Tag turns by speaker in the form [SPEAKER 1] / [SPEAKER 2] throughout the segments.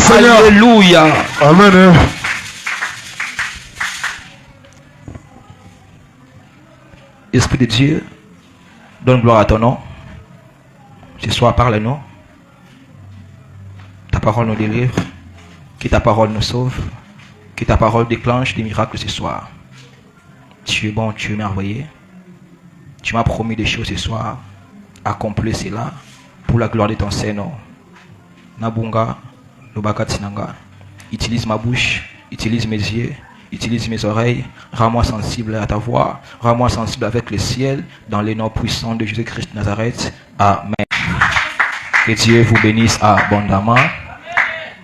[SPEAKER 1] Seigneur.
[SPEAKER 2] Alléluia.
[SPEAKER 1] Amen.
[SPEAKER 2] Esprit de Dieu, donne gloire à ton nom. Ce soir, parle-nous. Ta parole nous délivre. Que ta parole nous sauve. Que ta parole déclenche des miracles ce soir. Tu es bon, tu es merveilleux. Tu m'as promis des choses ce soir. Accomplis cela pour la gloire de ton Seigneur. Nabunga, Lobaka Tsinanga. Utilise ma bouche, utilise mes yeux, utilise mes oreilles. Rends-moi sensible à ta voix. Rends-moi sensible avec le ciel. Dans les noms puissants de Jésus-Christ de Nazareth. Amen. Que Dieu vous bénisse abondamment.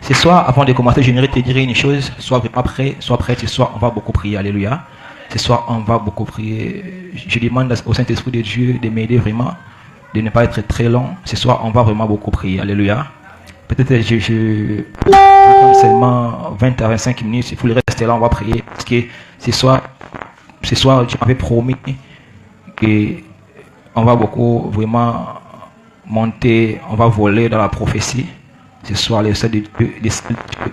[SPEAKER 2] Ce soir, avant de commencer, j'aimerais te dire une chose. Sois vraiment prêt, sois prêt. Ce soir, on va beaucoup prier. Alléluia. Ce soir, on va beaucoup prier. Je demande au Saint-Esprit de Dieu de m'aider vraiment, de ne pas être très long. Ce soir, on va vraiment beaucoup prier. Alléluia. Peut-être je prends seulement 20 à 25 minutes. Il faut rester là, on va prier. Parce que ce soir, Dieu m'avait promis qu'on va beaucoup vraiment monter, on va voler dans la prophétie. Ce soir, le ciel de Dieu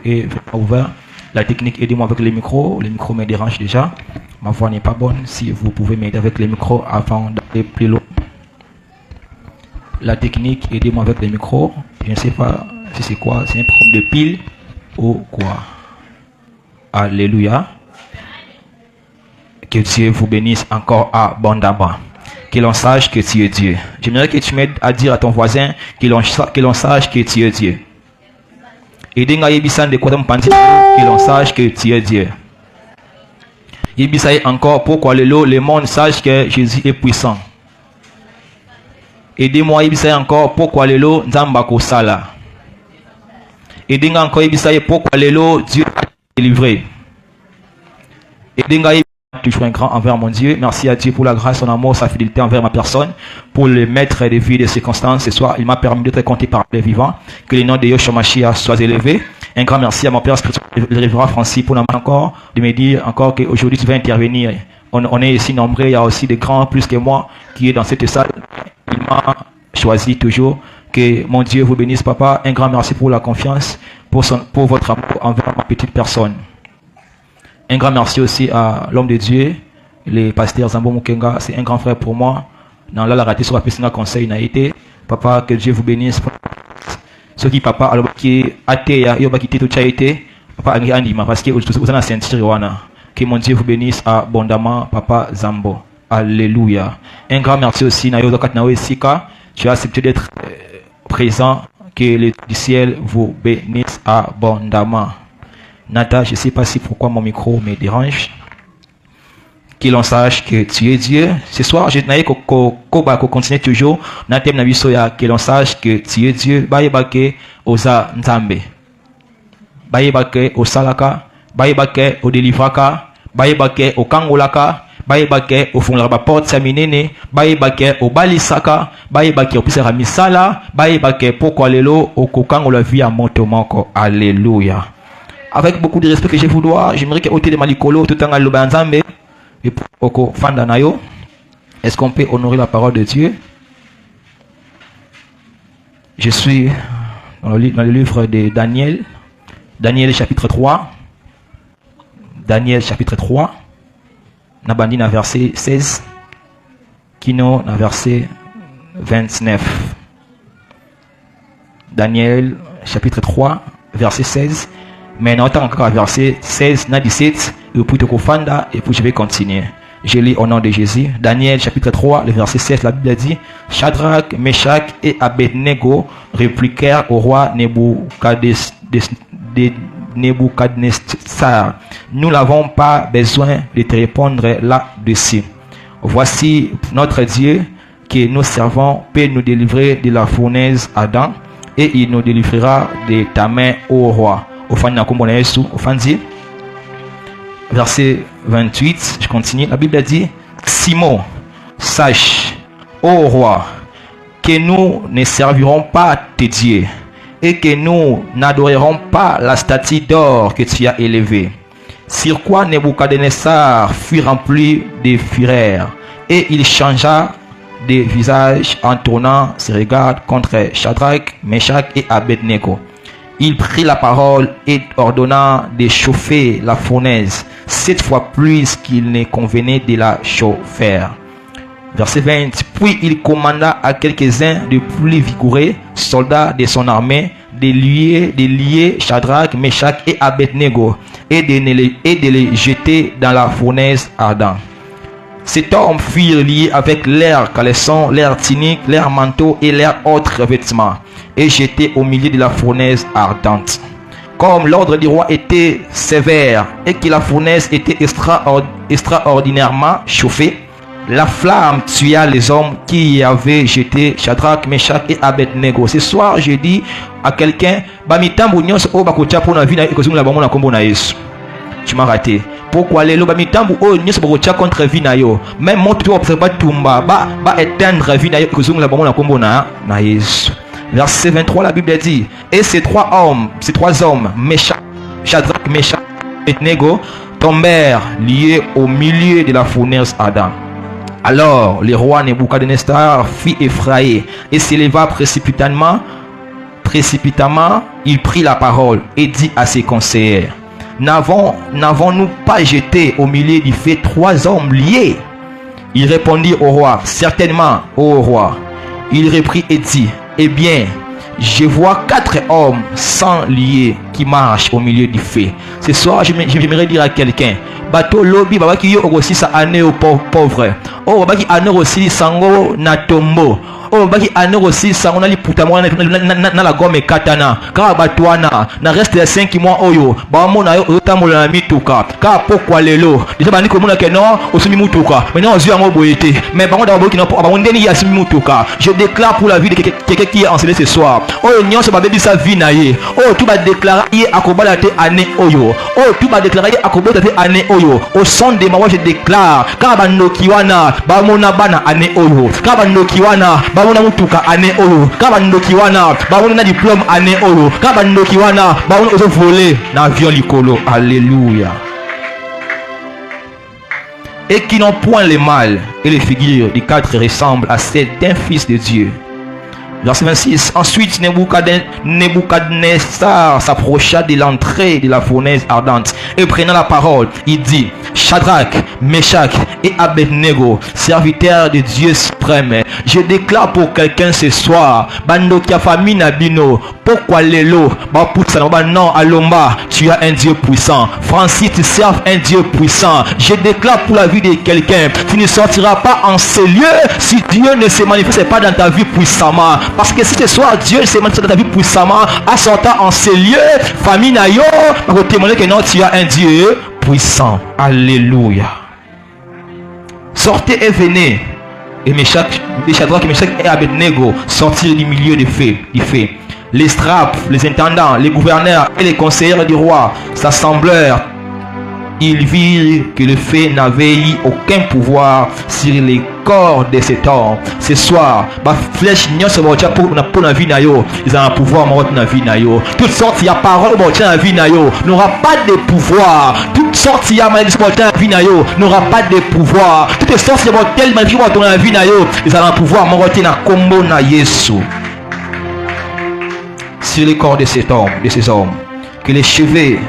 [SPEAKER 2] est vraiment ouvert. La technique, aidez-moi avec les micros. Le micro me dérange déjà. Ma voix n'est pas bonne. Si vous pouvez m'aider avec les micros avant d'aller plus loin. La technique, aidez-moi avec les micros. Je ne sais pas si c'est quoi. C'est un problème de pile ou quoi. Alléluia. Que Dieu vous bénisse encore abondamment. Que l'on sache que tu es Dieu. J'aimerais que tu m'aides à dire à ton voisin que l'on sache que tu es Dieu. Et que l'on sache que tu es Dieu. Et encore, pourquoi le monde sache que Jésus est puissant. Aidez-moi, encore, pourquoi Nzamba Kosala. Aidez-moi encore, pourquoi Dieu a délivré. Aidez-moi toujours un grand envers mon Dieu. Merci à Dieu pour la grâce, son amour, sa fidélité envers ma personne. Pour le maître des vies, des circonstances. Ce soir, il m'a permis d'être compté par les vivants. Que le nom de Yoshua Mashiach soit élevé. Un grand merci à mon père spirituel, le révérend Francis, pour encore de me dire encore qu'aujourd'hui tu vas intervenir. On est ici nombreux, il y a aussi des grands plus que moi qui est dans cette salle. Il m'a choisi toujours. Que mon Dieu vous bénisse, papa. Un grand merci pour la confiance, pour votre amour envers ma petite personne. Un grand merci aussi à l'homme de Dieu, le pasteur Zambo Mukenga. C'est un grand frère pour moi. Dans la raté sur la piscine conseil n'a été. Papa, que Dieu vous bénisse. Ce qui papa alors qui athée il va quitter tout ça été papa anima parce que vous en sentir wana. Que mon Dieu vous bénisse abondamment, papa Zambo. Alléluia. Un grand merci aussi na yozokat na wesika. Tu as accepté d'être présent. Que le ciel vous bénisse abondamment. Nata, je ne sais pas si pourquoi mon micro me dérange. Que l'on sache que tu es Dieu. Ce soir, je n'ai qu'on continue toujours. Que l'on sache que tu es Dieu. Baïbake oza nzambe. Baïbake o salaka. Baïbake o délivraka. Baïbake o kangolaka. Baïbake o fungla porte saminene. Baïbake o balisaka. Baïbake o pisera misala. Baïbake pourquoi lelo o kokangola vie à montomoko. Alléluia. Avec beaucoup de respect que je vous dois, j'aimerais que ôter de malikolo tout en lobanzambe et pour fandanayo. Est-ce qu'on peut honorer la parole de Dieu? Je suis dans le livre de Daniel. Daniel chapitre 3. Daniel chapitre 3. Nabandi na verset 16. Kino na verset 29. Daniel chapitre 3 verset 16. Mais on encore à verset 16 à 17 et puis te kofanda et puis je vais continuer. Je lis au nom de Jésus. Daniel chapitre 3, le verset 7, la Bible dit: Shadrach, Meshach et Abednego répliquèrent au roi Nebuchadnezzar: nous n'avons pas besoin de te répondre là-dessus. Voici notre Dieu que nous servons peut nous délivrer de la fournaise Adam, et il nous délivrera de ta main, ô roi. Verset 28, je continue. La Bible dit: Simon, sache, ô roi, que nous ne servirons pas tes dieux et que nous n'adorerons pas la statue d'or que tu as élevée. Sur quoi Nebuchadnezzar fut rempli de fureur et il changea de visage en tournant ses regards contre Shadrach, Meshach et Abednego. il prit la parole et ordonna de chauffer la fournaise 7 fois plus qu'il ne convenait de la chauffer. Verset 20. Puis il commanda à quelques-uns de plus vigoureux soldats de son armée de lier Shadrach, Meshach et Abednego et de les jeter dans la fournaise ardente. Cet homme fut lié avec leurs caleçons, leurs tuniques, leurs manteaux et leurs autres vêtements et jeté au milieu de la fournaise ardente. Comme l'ordre du roi était sévère et que la fournaise était extraordinairement chauffée, la flamme tua les hommes qui avaient jeté Shadrach, Meshach et Abednego. Ce soir, je dis à quelqu'un, tu m'as raté. Pourquoi les loba mitambu o nyoso bakocha contre vie na yo même mon tu observe tumba ba éteindre vie na yo kozungu la bango na kombo na Yesu. Verset 23, la Bible dit, et ces trois hommes, Meshach, Shadrach, Meshach et Abednego, tombèrent liés au milieu de la fournaise ardente. Alors le roi Nebuchadnezzar fit effrayer et s'éleva précipitamment, il prit la parole et dit à ses conseillers, n'avons-nous pas jeté au milieu du feu 3 hommes liés? Il répondit au roi, certainement, ô roi. Il reprit et dit, eh bien, je vois 4 hommes sans liés qui marchent au milieu du feu. Ce soir, j'aimerais dire à quelqu'un, bateau lobby, baba qui yo aussi sa année au pauvre. Oh, baba qui année aussi sango na tombo. Oh, baki année aussi sango na li putamwa na la gomme katana. Ka batwana na reste de 5 mois oyo. Ba mona yo tamola na mituka. Ka pourquoi lelo? Déjà bani ko mona ke non osumi mutuka. Maintenant on yango boyete. Mais bango d'abord qui non ba ndeni ya simi mutuka. Je déclare pour la vie de quelqu'un qui est enseigné ce soir. Oh, nyonso ba bebi sa vie na ye. Oh, tu vas déclarer akobala te année oyo. Oh, tu vas déclarer akobala te année oyo. Au son de ma voix je déclare ka ba nokiwana ba mona bana année oyo. Ka ba nokiwana ba mona mutuka année oyo. Ka ba nokiwana ba mona diplôme année oyo. Ka ba nokiwana ba mona ozo voler na avion likolo. Alléluia. Et qui n'ont point le mal, et les figures des 4 ressemblent à celles d'un fils de Dieu. Verset 26. Ensuite, Nebuchadnezzar s'approcha de l'entrée de la fournaise ardente et prenant la parole, il dit, Shadrach, Meshach et Abednego, serviteurs de Dieu suprême, je déclare pour quelqu'un ce soir, Bando qui a famille Nabino, pourquoi l'élo, non, Alomba, tu as un Dieu puissant. Francis, tu serves un Dieu puissant. Je déclare pour la vie de quelqu'un, tu ne sortiras pas en ces lieux si Dieu ne se manifeste pas dans ta vie puissamment. Parce que si ce soir Dieu se manifeste dans ta vie puissamment, en sortant en ces lieux, famille Nayo, pour témoigner que non, tu as un Dieu puissant. Alléluia. Sortez et venez. Et Meshach, Shadrach, Meshach et Abednego sortirent du milieu du feu. Les straps, les intendants, les gouverneurs et les conseillers du roi s'assemblèrent. Ils virent que le feu n'avait eu aucun pouvoir sur les corps de cet homme. Ce soir, ma flèche n'y a pour la vie nayo. Ils ont un pouvoir dans la vie nayo. Toutes sortes il y a parole dans la vie nayo n'aura pas de pouvoir. Toutes sortes il y a maladie dans la vie nayo n'aura pas de pouvoir. Toutes sortes il y a telle maladie dans la vie nayo. Ils ont un pouvoir dans la combo na Yesu. Sur les corps de ces hommes, que les cheveux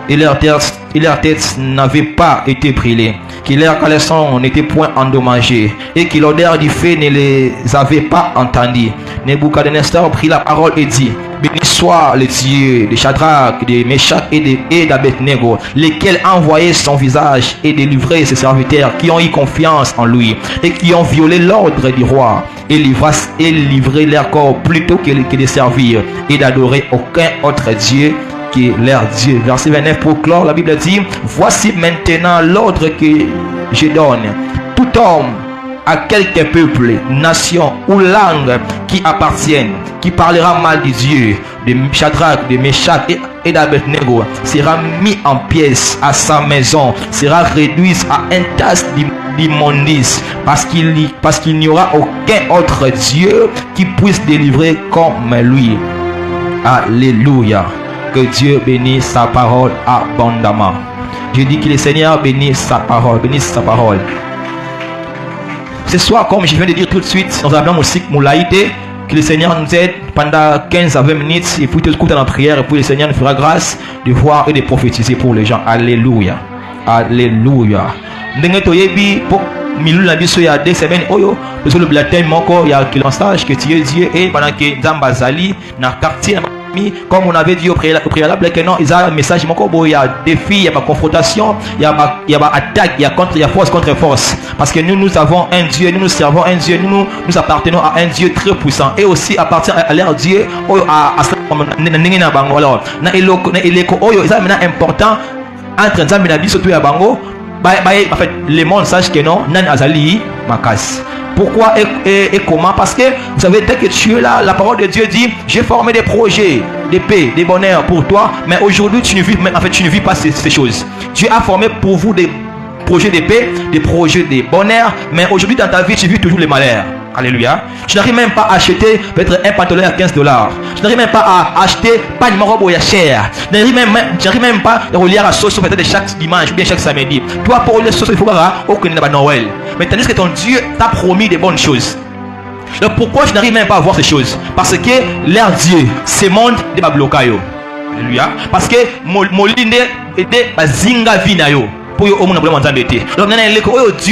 [SPEAKER 2] et leurs têtes n'avaient pas été brûlés, que leurs caleçons n'étaient point endommagés, et que l'odeur du feu ne les avait pas entendus. Nebuchadnezzar prit la parole et dit, béni soit le Dieu de Shadrach, de Meshach et d'Abednego, lesquels ont envoyé son visage et délivré ses serviteurs qui ont eu confiance en lui, et qui ont violé l'ordre du roi, et livré leur corps plutôt que de servir et d'adorer aucun autre Dieu que leur Dieu. Verset 29 pour clore, la Bible dit, voici maintenant l'ordre que je donne. Tout homme à quelque peuple, nation ou langue qui appartienne, qui parlera mal de Dieu, de Shadrach, de Meshach et d'Abednego, sera mis en pièces à sa maison, sera réduit à un tas d'immondices, parce qu'il n'y aura aucun autre Dieu qui puisse délivrer comme lui. Alléluia. Que Dieu bénisse sa parole abondamment. Je dis que le Seigneur bénisse sa parole, bénisse sa parole. Ce soir, comme je viens de dire tout de suite, nous avons aussi Moulaïté, que le Seigneur nous aide pendant 15 à 20 minutes, et puis tu écoutes en prière, et puis le Seigneur nous fera grâce de voir et de prophétiser pour les gens. Alléluia. Alléluia. Il y a 2 semaines, parce que le baptême, il y a un stage que tu es Dieu, et pendant que Zambazali, dans le quartier, comme on avait dit au préalable, que non, il y a un message, il y a défi, il y a confrontation, il y a attaque, il y a force contre force. Parce que nous avons un Dieu, nous servons un Dieu, nous appartenons à un Dieu très puissant. Et aussi appartient à leur Dieu, important entre Nzambe na biso to ya bango. En fait, le monde sache que non, nan azali makas. Pourquoi et comment? Parce que vous savez, dès que tu es là, la parole de Dieu dit: j'ai formé des projets de paix, de bonheur pour toi, mais aujourd'hui tu ne vis pas ces choses. Dieu a formé pour vous des projets de paix, des projets de bonheur, mais aujourd'hui dans ta vie tu vis toujours les malheurs. Alléluia. Tu n'arrives même pas à acheter peut-être un pantalon à $15. Tu n'arrives même pas à acheter pas de robe cher. Tu n'arrives même pas à relire à sauce peut-être chaque dimanche ou bien chaque samedi. Toi pour les sauces il faut aucun Noël. Mais tandis que ton Dieu t'a promis des bonnes choses. Donc pourquoi tu n'arrives même pas à voir ces choses? Parce que leur Dieu, ce monde de Bablokayo. Alléluia. Parce que molinde était bazinga vinayo. Pour Dieu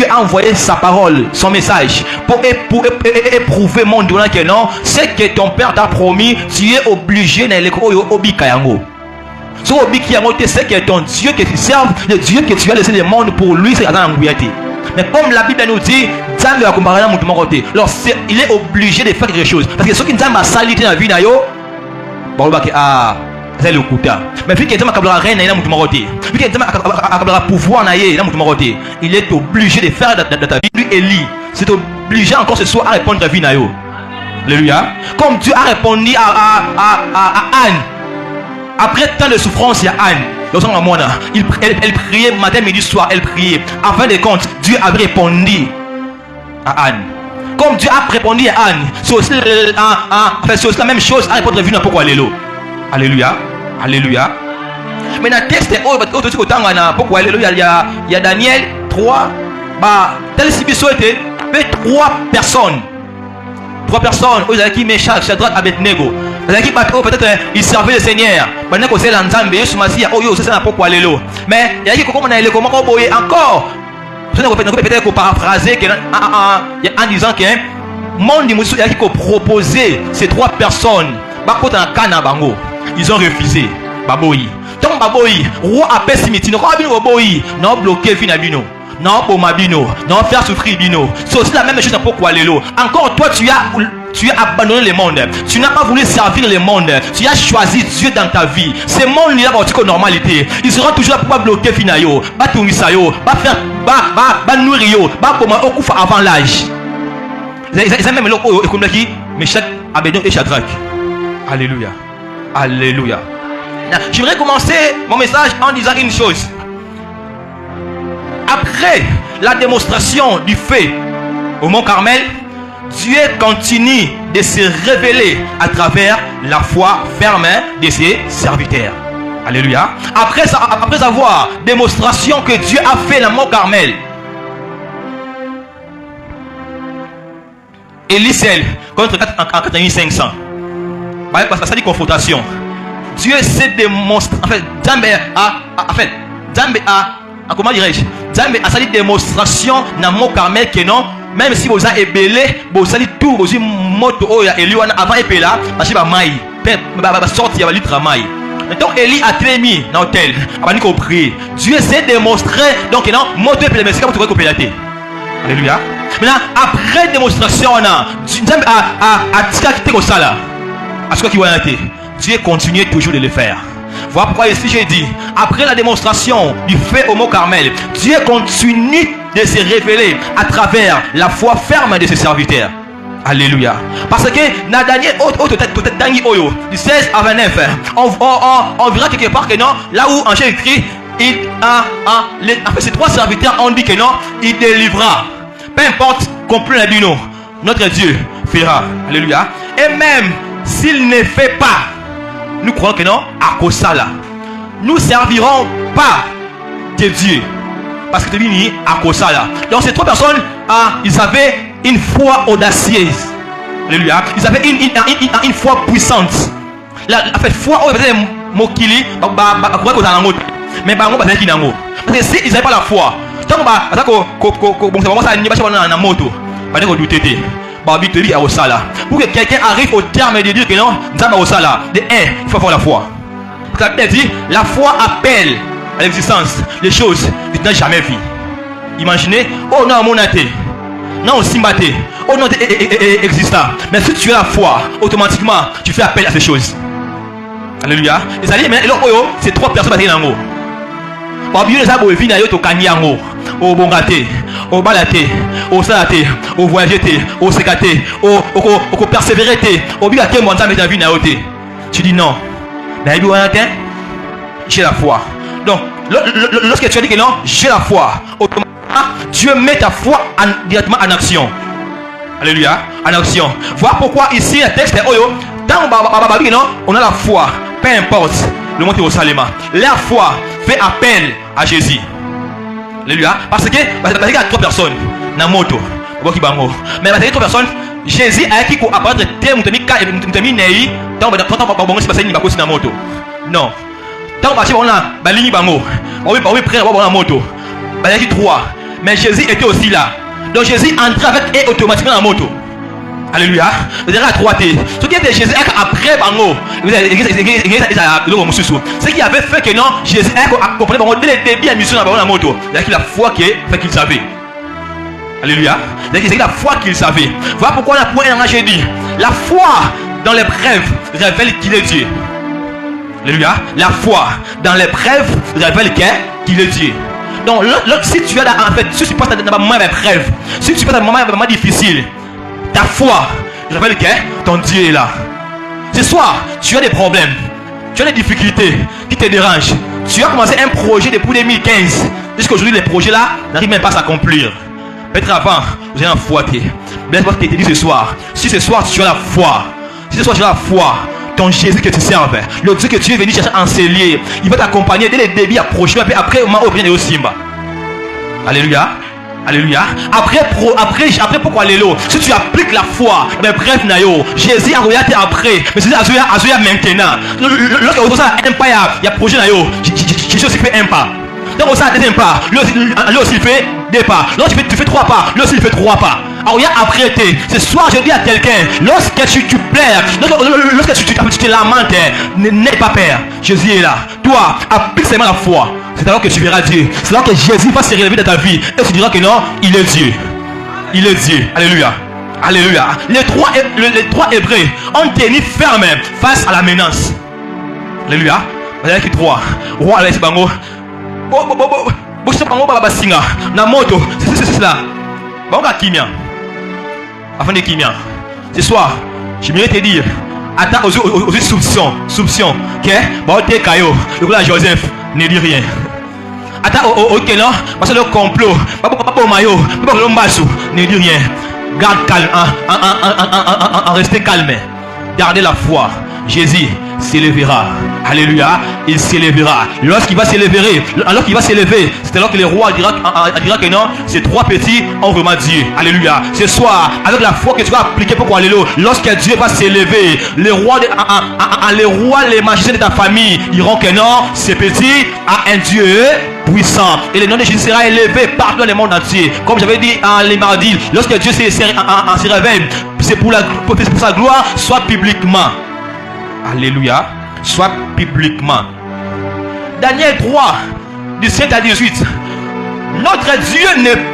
[SPEAKER 2] a envoyé sa parole, son message pour éprouver mon doigt que non, c'est que ton père t'a promis, tu es obligé d'aller au Bikayango. C'est que ton Dieu que tu serves, le Dieu que tu as laissé le monde pour lui, c'est Adam Angouillati. Mais comme la Bible nous dit, Dieu va comparer à mon côté. Alors il est obligé de faire quelque chose. Parce que ceux qui ont sali dans la vie, c'est le couteau. Mais vu qu'il y a un reine, il y a un pouvoir, il est obligé de faire dans ta vie. Lui, Élie, c'est obligé encore ce soir à répondre à la vie. Alléluia. Comme Dieu a répondu à Anne. Après tant de souffrance, il y a Anne. Elle priait matin, midi, soir. Elle priait. En fin de compte, Dieu avait répondu à Anne. Comme Dieu a répondu à Anne, c'est aussi la même chose à répondre à la vie. Pourquoi Alléluia. Alléluia. Mais dans le texte, il y a Daniel 3. Tel Sibiso était 3 personnes. 3 personnes. Qui Meshach, Shadrach, Abednego. Peut-être ils servaient le Seigneur. Maintenant que c'est l'Anzambe, c'est pourquoi Alléluia. Mais il y a qui encore. Peut-être qu'on paraphraser en disant que monde il y a qui proposé ces 3 personnes. Ils ont refusé. Baboyi. Donc Baboyi, roi appelle Simiti. Non bloqué Finabino. Non Pomabino. Non faire souffrir Bino. C'est aussi la même chose pour Kwalelo. Encore toi tu as abandonné le monde. Tu n'as pas voulu servir le monde. Tu as choisi Dieu dans ta vie. Ce monde il a une normalité. Il sera toujours là pour bloquer Finayo. Pas Tungisayo. Pas faire. Pas nourrir. Pas pour moi okufa avant l'âge. Ils ont même l'eau comme qui Meshach, Abednego et Shadrach. Alléluia. Alléluia. Je voudrais commencer mon message en disant une chose. Après la démonstration du feu au Mont Carmel, Dieu continue de se révéler à travers la foi ferme de ses serviteurs. Alléluia. Après avoir démonstration que Dieu a fait le Mont Carmel, Élisée contre 4500. Parce que ça dit confrontation. Dieu s'est démontré. En fait, Zambé a comment dirais-je? Zambé a sali démonstration dans mon Carmel que non. Même si vous avez ébélé, vous allez tout, vous avez moto Eliwana avant épéla, parce que maï, sortir va litre maï. Donc Élie a trémi dans l'hôtel, avant de prier. Dieu s'est démontré donc non moto épélé, mais c'est comme tu vois pélaté. Alléluia. Maintenant après démonstration Zambé a tiré au sala. À ce qui va être, Dieu continue toujours de le faire. Voilà pourquoi ici j'ai dit, après la démonstration du feu au Mont Carmel, Dieu continue de se révéler à travers la foi ferme de ses serviteurs. Alléluia. Parce que dans Daniel, du 16 à 29, on verra quelque part que non, là où Angèle écrit, ces 3 serviteurs ont dit que non, il délivra. Peu importe qu'on prenne la non, notre Dieu fera. Alléluia. Et même s'il ne fait pas, nous croyons que non, à cause ça là, nous servirons pas de Dieu. Parce que tu dis à cause ça là. Donc ces 3 personnes, ils avaient une foi audacieuse. Alléluia. Ils avaient une foi puissante. La foi, mokili, mais par contre, parce que s'ils n'avaient pas la foi, tant que pour que quelqu'un arrive au terme de dire que non, il faut avoir la foi. La Bible dit, la foi appelle à l'existence les choses que tu n'as jamais vues. Imaginez, oh non, mon athée, non, simbaté, oh non, existant. Mais si tu as la foi, automatiquement, tu fais appel à ces choses. Alléluia. Les alliés, mais c'est trois personnes qui sont en haut. Par exemple, les arbres viennent au Kanyango, au Bongaté, au Balaté, au Salaté, au Voyageté, au Sécaté, au Persévérété, au Bigaté, mon temps, mais vie naoté. Tu dis non. Mais j'ai la foi. Donc, lorsque tu as dit que non, j'ai la foi, automatiquement, Dieu met ta foi directement en action. Alléluia. En action. Voilà pourquoi ici, le texte est on a la foi. Peu importe le monde au Salema. La foi fait appel à Jésus. Alléluia. Parce qu'il y a trois personnes dans la moto. Mais il y a trois personnes. Jésus a qui apparaître non. Tant que on a balini bango. On va prêt à la moto. Il y a trois. Mais Jésus était aussi là. Donc Jésus entrait avec et automatiquement dans la moto. Alléluia. Vous avez à 3T. Ce qui était Jésus après Bango. Ce qui avait fait que non, Jésus a compris Bango dès le début à mission dans la moto. Il y a la foi qui fait qu'il savait. Alléluia. C'est la foi qu'il savait. Voilà pourquoi on a point j'ai dit. La foi dans l'épreuve révèle qu'il est Dieu. Alléluia. La foi dans l'épreuve révèle qu'il est Dieu. Donc si tu as en fait, si tu passes dans un moment d'épreuve, si tu passes dans un moment difficile, ta foi révèle que ton Dieu est là. Ce soir, tu as des problèmes, tu as des difficultés qui te dérangent. Tu as commencé un projet depuis 2015. Jusqu'à aujourd'hui, les projets là n'arrivent même pas à s'accomplir. Peut-être avant, vous avez la foi. Mais ce que je te dis ce soir, si ce soir tu as la foi, si ce soir tu as la foi, ton Jésus que tu serves, le Dieu que tu es venu chercher en cellier, il va t'accompagner dès le début à prochain, après au moment où il vient de Simba. Alléluia. Alléluia. Après pourquoi alléluia? Si tu appliques la foi, mais bref, nayo, Jésus a regardé après, mais Jésus a maintenant. Lorsque vous avez un pas, il y a projet nayo, Jésus aussi fait un pas. Donc on a deuxième pas, lui aussi il fait deux pas. Lorsque tu fais trois pas, lui aussi il fait trois pas. Alors il y a apprêté. Ce soir je dis à quelqu'un, lorsque tu pleures, lorsque tu te lamentes, n'aie pas peur. Jésus est là. Toi, applique seulement la foi. C'est alors que tu verras Dieu. C'est alors que Jésus va se révéler dans ta vie. Et tu diras que non, il est Dieu. Il est Dieu. Alléluia. Alléluia. Les trois Hébreux ont tenu ferme face à la menace. Alléluia. Il y a qui trois. Roi Alex Bango. Na moto. C'est cela. Bango Kimia. Afin de Kimia. Ce soir, je voudrais te dire. Attends aux soupçons. Ok? Bon, t'es Kayo. Le gars Joseph ne dit rien. Attends ok non? Parce que le complot. Papa Mayo. Papa Lombassou ne dit rien. Garde calme. En restez calme. Gardez la foi. Jésus s'élèvera. Alléluia. Il s'élèvera. Lorsqu'il va s'élever, c'est alors que le roi dira que non, ces trois petits ont vraiment Dieu. Alléluia. Ce soir, avec la foi que tu vas appliquer pour alléluia, lorsque Dieu va s'élever, les rois, les magiciens de ta famille diront que non, ces petits a un Dieu puissant. Et le nom de Jésus sera élevé partout dans le monde entier. Comme j'avais dit les mardis, lorsque Dieu se révèle, c'est pour sa gloire, soit publiquement. Alléluia. Soit publiquement. Daniel 3, du 7 à 18.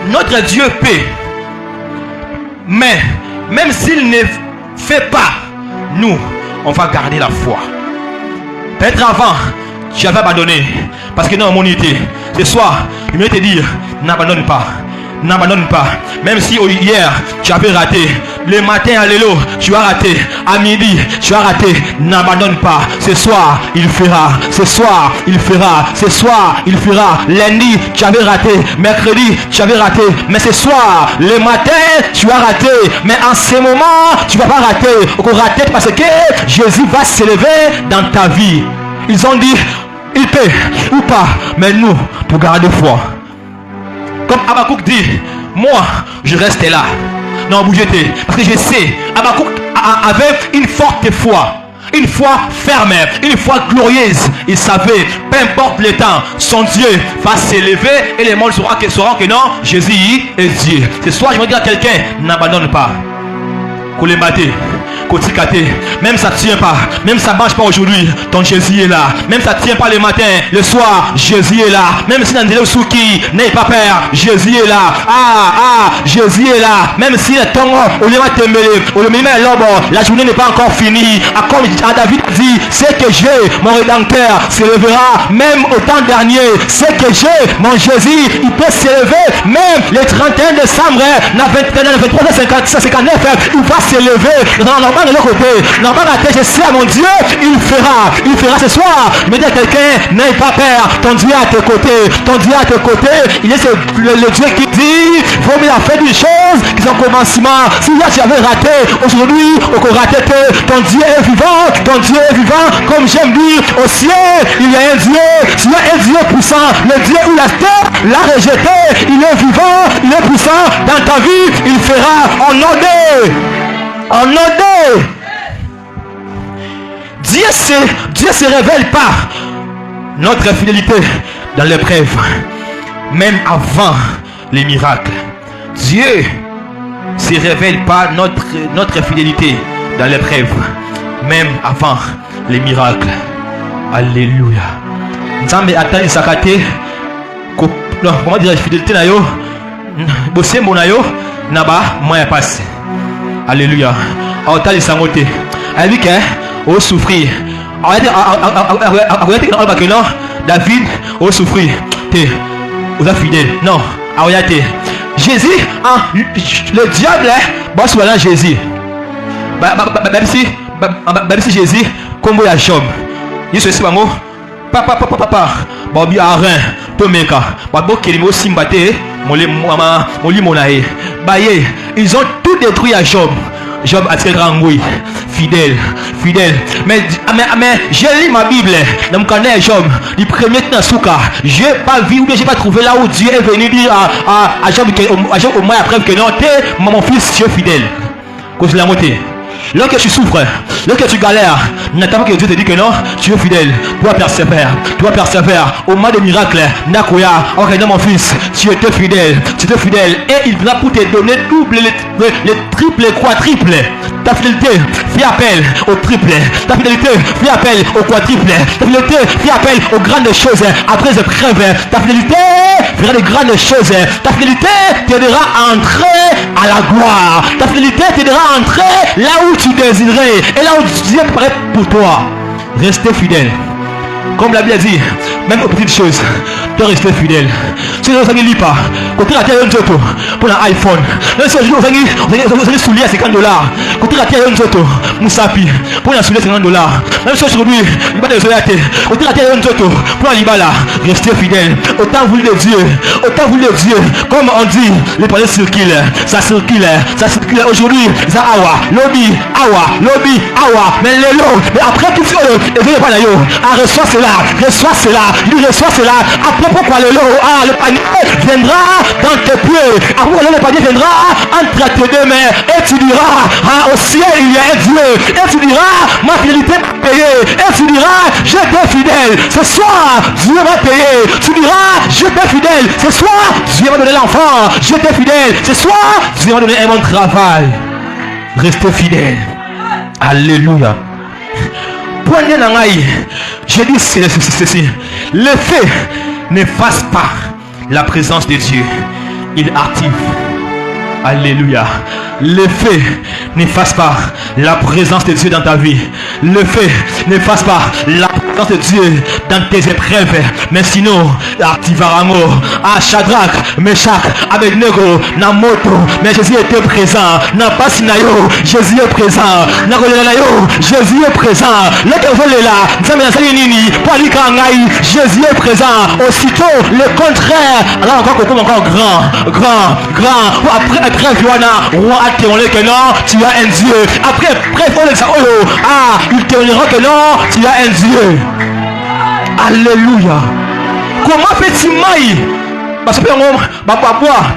[SPEAKER 2] Notre Dieu paie. Mais, même s'il ne fait pas, nous, on va garder la foi. Peut-être avant, tu avais abandonné. Parce que non, mon unité. Ce soir, je vais te dire, n'abandonne pas. N'abandonne pas. Même si hier tu avais raté, le matin alléluia tu as raté, à midi tu as raté, n'abandonne pas. Ce soir il fera, ce soir il fera, ce soir il fera. Lundi tu avais raté, mercredi tu avais raté, mais ce soir le matin tu as raté, mais en ce moment tu vas pas rater. Encore rater parce que Jésus va s'élever dans ta vie. Ils ont dit il peut ou pas, mais nous pour garder foi. Comme Habakkuk dit, moi je reste là. non, bougez-vous. Parce que je sais, Habakkuk avait une forte foi. Une foi ferme, une foi glorieuse. Il savait, peu importe le temps, son Dieu va s'élever et les mondes sauront que non, Jésus est Dieu. Ce soir, je veux dire à quelqu'un, n'abandonne pas. Koulembaté, Kotikate, même ça ne tient pas, même ça ne marche pas aujourd'hui, ton Jésus est là. Même ça ne tient pas le matin, le soir, Jésus est là. Même si Nandelo Souki n'est pas père, Jésus est là. Jésus est là. Même si le temps, la journée n'est pas encore finie. Comme David dit, c'est que j'ai, mon Rédempteur s'élèvera même au temps dernier. C'est que j'ai, mon Jésus, il peut s'élever même le 31 décembre, 2359, il va s'élever. Normalement de l'autre côté, normalement je sais à mon Dieu, il fera ce soir. Mais dis à quelqu'un, n'aie pas peur, ton Dieu à tes côtés, ton Dieu à tes côtés. Il est le Dieu qui dit, faut bien faire des choses qui sont commencement. Si là tu avais raté, aujourd'hui, on raté, ton Dieu est vivant, ton Dieu est vivant. Comme j'aime dire, au ciel, il y a un Dieu, il y a un Dieu puissant, le Dieu où la terre l'a rejeté, il est vivant, il est puissant. Dans ta vie, il fera en ordre. En ordre. Dieu se révèle par notre fidélité dans l'épreuve, même avant les miracles. Dieu se révèle par notre fidélité dans l'épreuve, même avant les miracles. Alléluia. Nzambe atali sakate ko comment dire fidélité na yo bosembo na yo naba moya passe. Alléluia. Atali sangote. Avec au souffrir. David au souffrir. Vous êtes fidèle. Non. Jésus, le diable, bon souvent Jésus. Même si Jésus, comme il y a Job, il se dit papa, Bobby a rien, Tomeka, Babo Kelimo Simbate, Moli Monae, Baye, ils ont tout détruit à Job. Job a tiré grand oui, fidèle. Mais j'ai lu ma Bible, dans mon canal Job, du premier Nasuka, j'ai pas vu ou bien j'ai pas trouvé là où Dieu est venu dire à Job au moins après que non, t'es mon fils, tu es fidèle. Cause de la montée. Lorsque tu souffres, lorsque tu galères, n'attends pas que Dieu te dise que non, tu es fidèle. Toi persévère. Au moment des miracles, Nakoya, ok, non mon fils, tu étais fidèle. Et il va pour te donner double, les triples, les quadruples. Ta fidélité, fais appel au triple. Ta fidélité, fais appel au quadruple. Ta fidélité, fais appel aux grandes choses. Après les épreuves, ta fidélité fera des grandes choses. Ta fidélité t'aidera à entrer à la gloire. Ta fidélité t'aidera à entrer là où tu désirais et là où Dieu est prêt pour toi. Restez fidèle. Comme la Bible dit, même aux petites choses, tu restes fidèle. Si vous ne lisez pas, côté la terre, pour l'iPhone, même si vous avez souliers à $50, côté la terre, Moussapi, pour la souliers à $50, même si aujourd'hui, il va désolé à terre, côté la terre, pour l'Ibala, restez fidèle. Autant vous le Dieu, comme on dit, les palais circulent, ça circule. Aujourd'hui, ça lobby, mais les lots, mais après tout ça, reçois cela, il reçoit cela. Après pourquoi le panier viendra dans tes pieds, après le panier viendra entre tes deux mains, et tu diras, au ciel il y a un Dieu, et tu diras, ma fidélité m'a payé, et tu diras, j'étais fidèle, ce soir Dieu m'a payé, tu diras, j'étais fidèle, ce soir Dieu m'a donné l'enfant, j'étais fidèle, ce soir Dieu m'a donné un bon travail. Restez fidèle. Alléluia. Je dis ceci, le fait n'efface pas la présence de Dieu, il active. Alléluia. Le fait n'efface pas la présence de Dieu dans ta vie. Le fait n'efface pas la présence de Dieu dans tes épreuves. Mais sinon, activaramo, Shadrach, Meshach, Abednego, Namoto. Mais Jésus était présent. Napasinayo, Jésus est présent. Nakolelayo, Jésus est présent. Jésus est présent. Aussitôt, le contraire. Alors encore grand. Après, roi a témoigné que non, tu as un Dieu. Après, il témoignera que non, tu as un Dieu. Alléluia. Comment fait-il maï? Parce que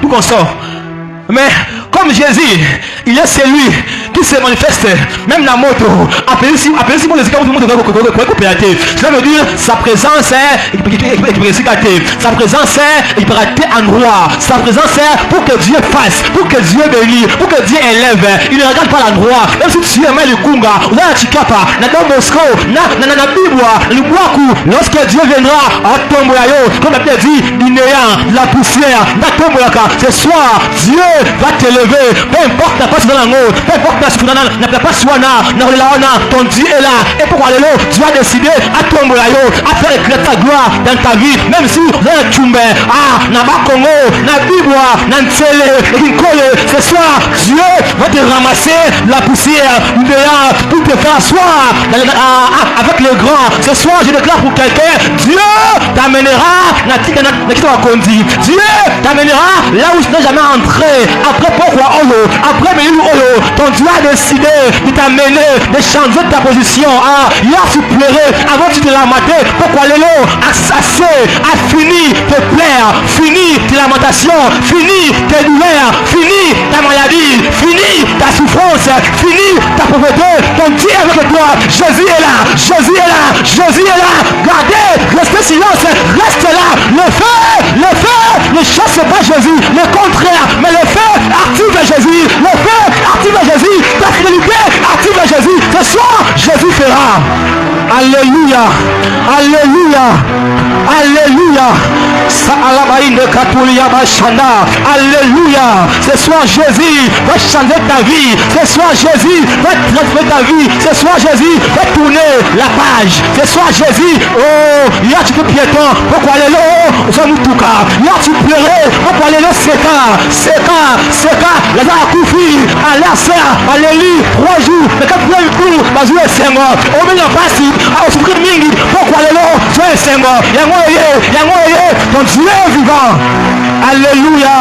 [SPEAKER 2] tout qu'on sort. Mais quand comme Jésus, il est celui qui se manifeste, même la moto. Appelez-y pour les écarts, cela veut dire sa présence est sa présence est endroit. Sa présence est pour que Dieu fasse, pour que Dieu bénisse, pour que Dieu élève. Il ne regarde pas l'endroit. Même si tu aimes le Kunga, ou la Chikapa, na Mosco, na Bibwa, le Boakou, lorsque Dieu viendra à Tomboyayo, comme la Bible dit, du néant, la poussière, na Tomboyaka, ce soir, Dieu va t'élever. Peu importe ta passe dans la mot, peu importe ta souffrance, n'a pas soina, ton Dieu est là. Et pourquoi aller là, tu vas décider à Tomboyayo, à faire éclater ta gloire dans ta vie, même si dans le Tchumbe, na Bakongo, na Bibwa, na Ntsele, ce soir, Dieu va te ramasser la poussière du néant pour te faire asseoir avec le grand. Ce soir, je déclare pour quelqu'un, Dieu t'amènera, Dieu t'amènera là où tu n'es jamais entré. Après pourquoi Olo, après Méliou Olo, ton Dieu a décidé de t'amener, de changer ta position. Hier tu pleurais, avant tu te l'as maté. Pourquoi Lélo a fini te plaire, fini tes lamentations, fini tes douleurs, fini ta maladie, fini ta souffrance, fini ta pauvreté. Ton Dieu est avec toi. Jésus est là, Jésus est là, Jésus est là. Gardez, restez silence, reste là. Le feu ne chasse pas Jésus, le contraire, mais le feu active Jésus, le feu active Jésus, ta fidélité active Jésus. Ce soir, Jésus fera. Alléluia, alléluia, alléluia. Alléluia. Ce soir, Jésus va changer ta vie. Ce soir, Jésus va transformer ta vie. Ce soir, Jésus va tourner la page. Ce soir, Jésus, il y a tu peux piéton. Pourquoi aller là? Il y a tu pleurais. Pourquoi aller là? C'est quand la a couffé à la serre, à l'élu, 3 jours. Mais quand tu as eu cours, bah, je vais 5 mois. On met la passe, à souffrir mingi. Pourquoi aller là? Je vais 5 mois. Il y a moi, ton Dieu est vivant. Alléluia.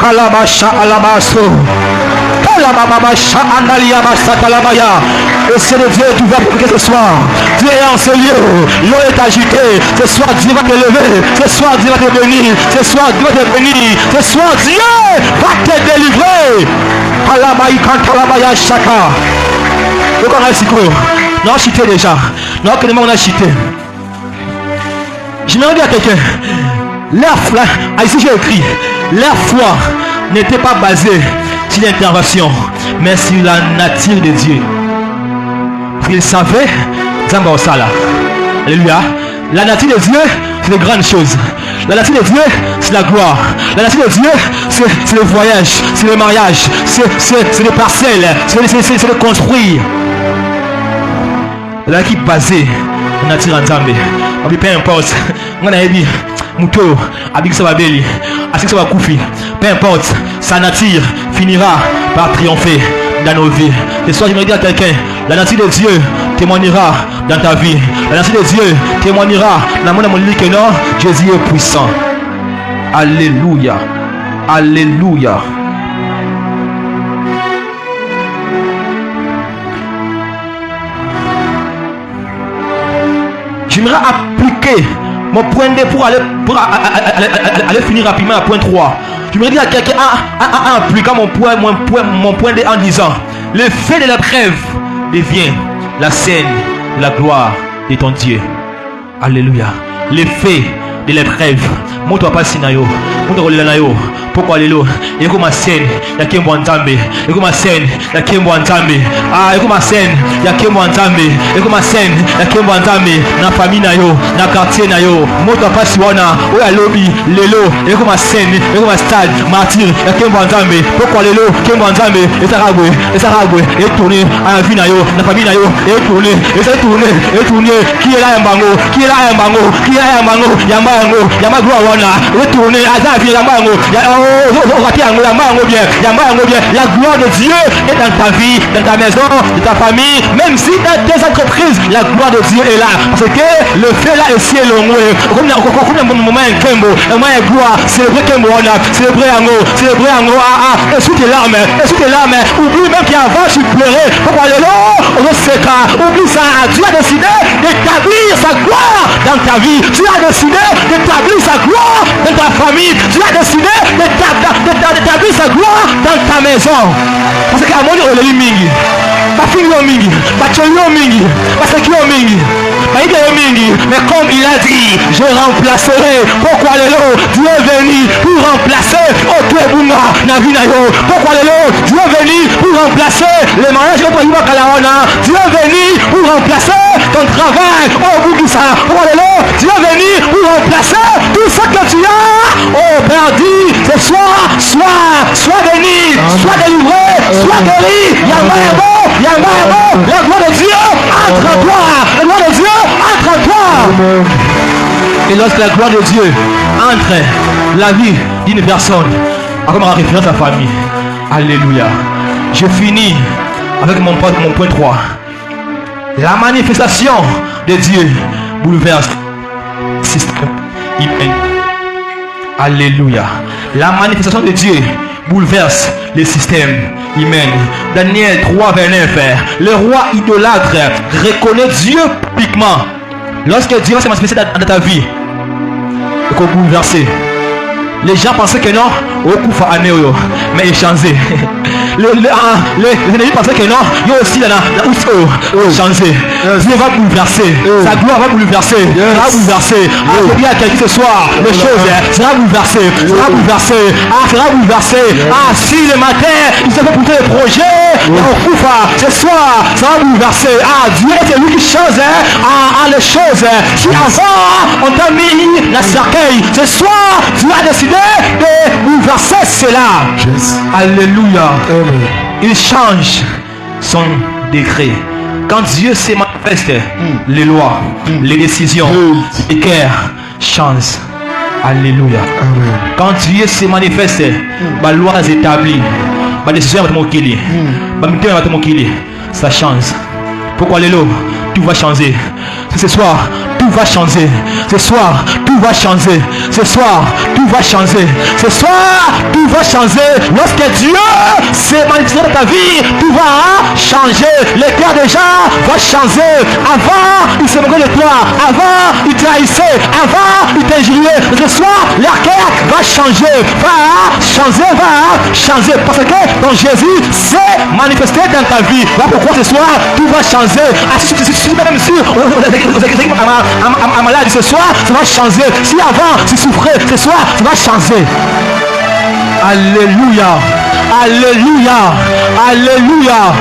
[SPEAKER 2] Kalabasha alabaso. Kalababasha andalia basatalabaya. Et c'est le Dieu qui va prier ce soir. Dieu est en ce lieu. L'eau est agitée. Ce soir, Dieu va te lever. Ce soir, Dieu va te bénir. Ce soir, Dieu va te bénir. Ce soir, Dieu va te délivrer. Kalabaï kantalabaya shaka. Donc on a cité. Non, cité déjà. Non, que on a cité. Je me dis à quelqu'un, ici j'ai écrit, leur foi n'était pas basée sur l'intervention, mais sur la nature de Dieu. Ils savaient, alléluia, la nature de Dieu, c'est de grandes choses. La nature de Dieu, c'est la gloire. La nature de Dieu, c'est le voyage, c'est le mariage, c'est les parcelles, c'est le construire. La qui est basée sur la nature de Dieu. Peu importe, on a dit, Mouto, Abik Sababeli, Asik Sabakoufi, peu importe, sa nature finira par triompher dans nos vies. Ce soir, je me dis à quelqu'un, la nature de Dieu témoignera dans ta vie. La nature de Dieu témoignera dans mon amour que non, Jésus est puissant. Alléluia. Alléluia. J'aimerais appliquer mon point D pour aller finir rapidement à point 3. Je me dis à quelqu'un en appliquant mon point D en disant: le fait de la trêve devient la scène de la gloire de ton Dieu. Alléluia. Le fait de la trêve. Moi, toi pas sinayo. Moi, toi nayo. Pourquoi aller là? Et comme ma scène, il y a qui me entame. Et comme ma scène, il y a qui me entame. Et comme ma scène, il y a qui me entame. Et comme ma scène, il y a qui me entame. Na famille nayo, na quartier nayo. Moi, toi pas siwana. Ou ya lobby, lelo. Et comme ma scène, et comme ma stade, martyr, il y a qui me entame. Pourquoi aller là? Qui me entame. Et ça ragoué, et tourner à la vie nayo, na famille nayo. Et tourner, et ça tourner, et tourner. Qui est là un bango? Qui est là un bango? Qui est là un bango? Yamango, yamago wana. Et tourner à la vie yamango. La gloire de Dieu est dans ta vie, dans ta maison, dans ta famille, même si dans tes entreprises, la gloire de Dieu est là. Parce que le fait là est long. Comme un moment Kembo, un moment gloire, célébrer Kembo, célébrer Ango, et sous tes larmes, oublie même qu'avant tu pleurais. Pourquoi le long, on se oublie ça. Dieu a décidé d'établir sa gloire dans dans ta vie. Tu as décidé d'établir sa gloire dans ta famille. Tu as décidé d'établir sa gloire dans ta maison. Parce qu'à mon dieu, il est mingi. Pas fini au mingi. Pas tchéli au mingi. Pas sécu au mingi. Pas idée au mingi. Mais comme il a dit, je remplacerai. Pourquoi les lots? Dieu est venu pour remplacer. Oh, tu es Bunga. Navinayo. Pourquoi les lots? Dieu est venu pour remplacer les mariages. Dieu est venu pour remplacer ton travail. Oh, Bugisa. Pourquoi les lots? Dieu est venu pour remplacer tout ce que tu as. Oh, perdu. Ce soir, sois béni, sois délivré, sois guéri. La gloire de Dieu entre en toi. La gloire de Dieu entre en toi. Et lorsque la gloire de Dieu entre la vie d'une personne, comme en référence à la famille. Alléluia. Je finis avec mon point 3. La manifestation de Dieu bouleverse le système humain. Alléluia. La manifestation de Dieu bouleverse le système humain. Daniel 3, 29. Le roi idolâtre reconnaît Dieu publiquement. Lorsque Dieu s'est manifesté dans ta vie, il faut bouleverser. Les gens pensaient que non, mais il changeait. Les ennemis pensaient que non, il y a aussi changer. Dieu va bouleverser. Sa gloire va bouleverser. Va bouleverser. Il y a quelqu'un ce soir, les choses sera bouleversé. Sera bouleversé. Sera bouleversé. Si le matin, il se fait pousser le projet, ce soir, ça va bouleverser. Dieu c'est lui qui change les choses. Si avant, on t'a mis la cercueil, ce soir, tu as décidé de bouleverser cela. Alléluia. Il change son décret. Quand Dieu se manifeste, les lois, les décisions, les guerres changent. Alléluia. Quand Dieu se manifeste, la loi est établie. La décision va te manquer. Ça change. Pourquoi les lois? Tout va changer. Ce soir, tout va changer. Ce soir, tout va changer. Ce soir, tout va changer. Ce soir, tout va changer. Lorsque Dieu s'est manifesté dans ta vie, tout va changer. Le cœur des gens va changer. Avant, il se moquait de toi. Avant, il trahissait. Avant, il t'injuriait. Ce soir, leur cœur va changer. Va changer. Parce que ton Jésus s'est manifesté dans ta vie. Voilà pourquoi ce soir, tout va changer. Si même sûr, à malade ce soir, ça va changer. Si avant, tu souffrais, ce soir, ça va changer. Alléluia. Alléluia. Alléluia.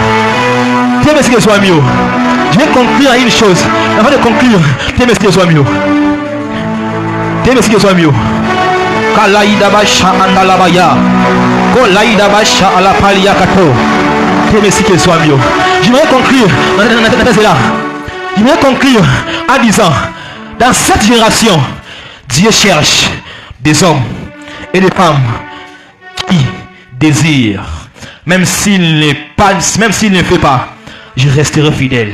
[SPEAKER 2] Dieu merci que soit mieux. Je vais conclure à une chose. Avant de conclure, Dieu merci que soit mieux. Dieu merci que soit mieux. Kalaïda basha andalabaya. Kolaïda basha alapalia kato. Dieu merci que soit mieux. Je vais conclure. Je vais conclure en disant, dans cette génération, Dieu cherche des hommes et des femmes qui désirent, même s'il ne fait pas, je resterai fidèle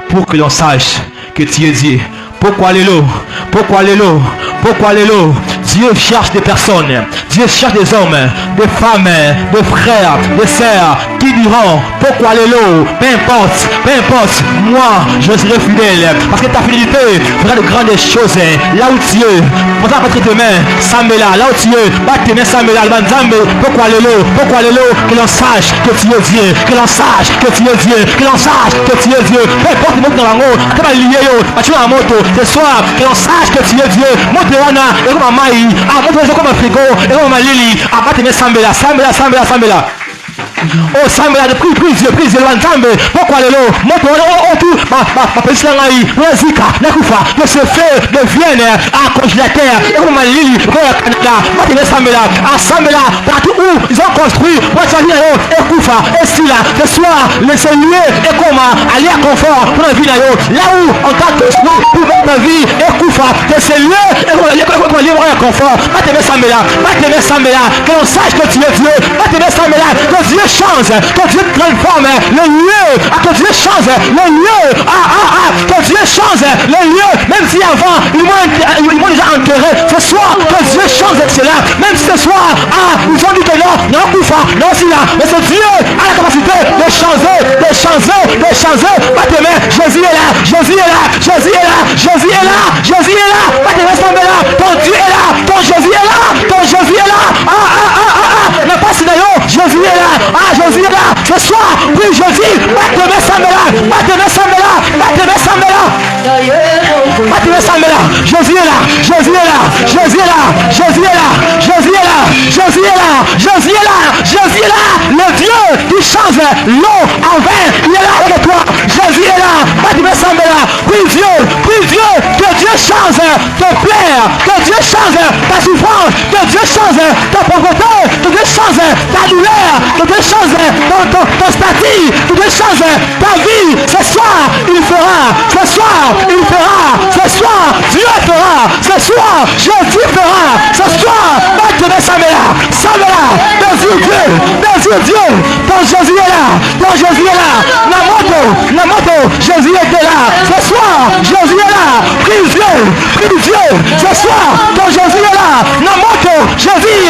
[SPEAKER 2] pour que l'on sache que tu es Dieu. Pourquoi les lots? Dieu cherche des personnes, Dieu cherche des hommes, des femmes, des frères, des sœurs qui diront pourquoi les lots? Peu importe, moi je serai fidèle parce que ta fidélité fera de grandes choses. Là où tu es, pour ça battre tes mains, Samela, là où tu es, battre tes mains, Samela, pourquoi les lots? Que l'on sache que tu es Dieu, que l'on sache que tu es Dieu, que l'on sache que tu es Dieu. Peu importe le mot dans la moto, tu vas lier, tu vas la moto, ce soir, que l'on sache que tu es Dieu. Monte-wana, et comme un maï, monte-wana comme un frigo, et comme un lili, battre tes mains, Samela. Oh Samela, prise Dieu, l'entendre. Pourquoi le lot? Monte tout, ma petite langue, le zika, la koufa, le feu, le vienne, congélateur, et comme un lili, comme un Canada, battre tes mains, Samela, partout où ils ont construit, et koufa, et sila, ce soir, le Seigneur, et comment aller à confort pour la vie là où on t'a construit pour ta vie, et koufa, le Seigneur, et comment aller à confort, battre tes mains, Samela, que l'on sache que tu es Dieu, battre tes mains, Samela, que Dieu change, que Dieu transforme le lieu, que Dieu change le lieu, que Dieu change le lieu, même si avant ils m'ont déjà enterré, ce soir que Dieu change cela, même si ce soir ils ont dit que non, c'est là, mais c'est Dieu a la capacité de changer, pas tes mains, Jésus est là, Ce soir, oui, je dis, Bateme Samela, Bateme Samela, Bateme Samela. Bateme Samela. Jésus est là, Jésus est là, Jésus est là, Jésus est là, Jésus est là, Jésus est là, Jésus est là, Jésus est là. Le Dieu qui change l'eau en vin, il est là avec toi. Jésus est là, Bateme Samela. Oui, Dieu, que Dieu change ton plaire, que Dieu change ta souffrance, que Dieu change ta pauvreté, que Dieu change ta douleur, que Dieu change ton statut, que Dieu change ta vie. Ce soir, il fera. Ce soir, il fera. Ce soir, Dieu fera. Ce soir, Jésus fera. Ce soir, Bateme Samela. Samela, merci Dieu. Ton Jésus est là. Ton Jésus est là. Namoto, Jésus était là. Ce soir, Jésus est là. Prie Dieu. Ce soir, ton Jésus est là. Namoto, Jésus,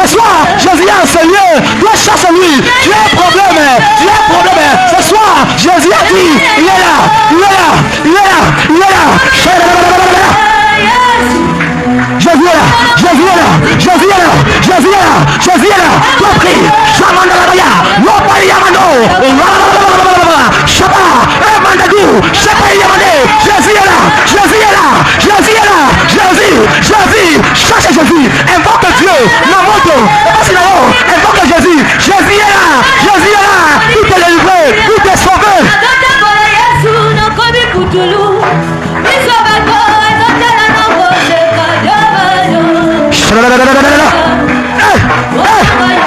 [SPEAKER 2] ce soir, Jésus est en ce lieu. Toi, chasse lui. Tu as un problème. Ce soir, Jésus a dit, il est là. Jésus est là. Toi, prie. Shamandalaya. Lopaliamano. Shaba. Mandadou. Shapayamane. Jésus est là. Jésus. Cherche Jésus. Invoque Dieu. Namoto. Invoque Jésus. Jésus est là. Il t'est délivré. Il t'est sauvé.